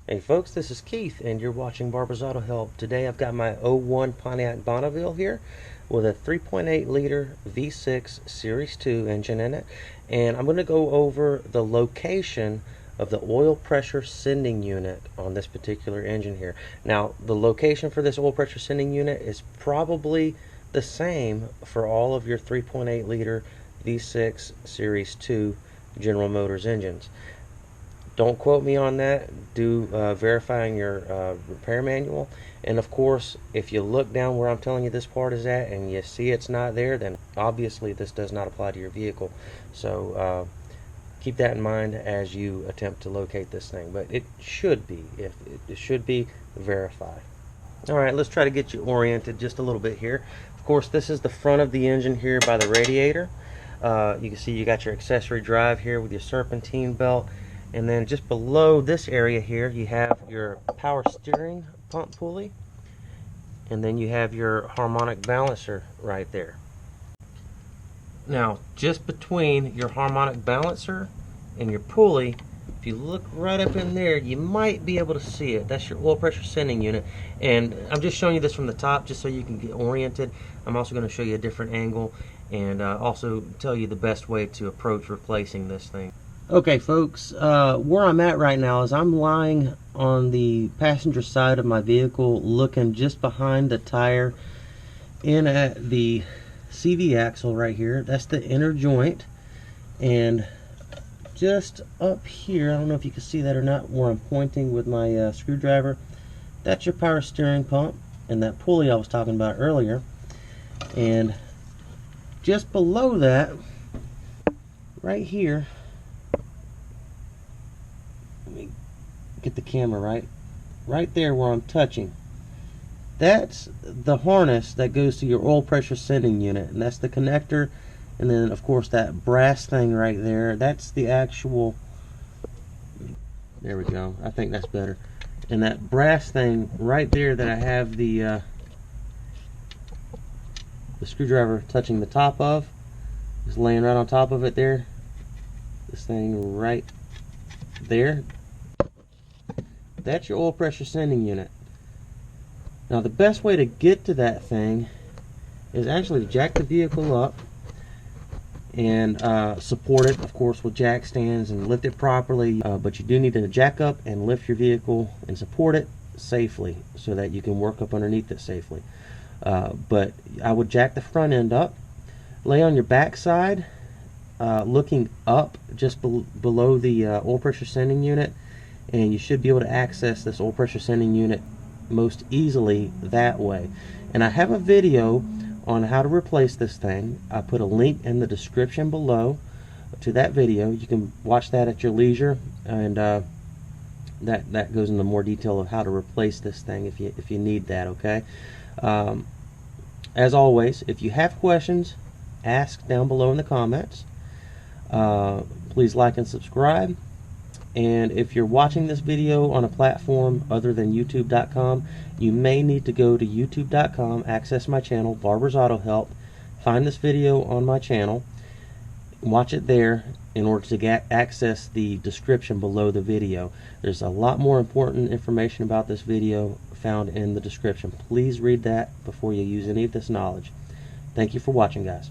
Hey folks, this is Keith and you're watching Barbara's Auto Help. Today I've got my '01 Pontiac Bonneville here with a 3.8 liter V6 Series 2 engine in it, and I'm going to go over the location of the oil pressure sending unit on this particular engine here. Now the location for this oil pressure sending unit is probably the same for all of your 3.8 liter V6 Series 2 General Motors engines. Don't quote me on that. Do verifying your repair manual. And of course, if you look down where I'm telling you this part is at and you see it's not there, then obviously this does not apply to your vehicle. So keep that in mind as you attempt to locate this thing. But it should be. If it should be, verify. Alright, let's try to get you oriented just a little bit here. Of course, this is the front of the engine here by the radiator. You can see you got your accessory drive here with your serpentine belt. And then just below this area here, you have your power steering pump pulley. And then you have your harmonic balancer right there. Now, just between your harmonic balancer and your pulley, if you look right up in there, you might be able to see it. That's your oil pressure sending unit. And I'm just showing you this from the top just so you can get oriented. I'm also going to show you a different angle and also tell you the best way to approach replacing this thing. Okay folks, where I'm at right now is I'm lying on the passenger side of my vehicle looking just behind the tire in at the CV axle right here. That's the inner joint, and just up here, I don't know if you can see that or not where I'm pointing with my screwdriver, that's your power steering pump and that pulley I was talking about earlier. And just below that, right here, get the camera right there where I'm touching, that's the harness that goes to your oil pressure sending unit, and that's the connector. And then of course that brass thing right there, that's the actual, there we go, I think that's better. And that brass thing right there that I have the screwdriver touching the top of, is laying right on top of it there, this thing right there, that's your oil pressure sending unit. Now the best way to get to that thing is actually to jack the vehicle up and support it, of course, with jack stands and lift it properly. But you do need to jack up and lift your vehicle and support it safely so that you can work up underneath it safely. But I would jack the front end up, lay on your back side, looking up just below the oil pressure sending unit, and you should be able to access this oil pressure sending unit most easily that way. And I have a video on how to replace this thing. I put a link in the description below to that video. You can watch that at your leisure, and that goes into more detail of how to replace this thing if you need that. Okay. As always, if you have questions, ask down below in the comments. Please like and subscribe. And if you're watching this video on a platform other than youtube.com, you may need to go to youtube.com, access my channel, Barbara's Auto Help, find this video on my channel, watch it there in order to access the description below the video. There's a lot more important information about this video found in the description. Please read that before you use any of this knowledge. Thank you for watching, guys.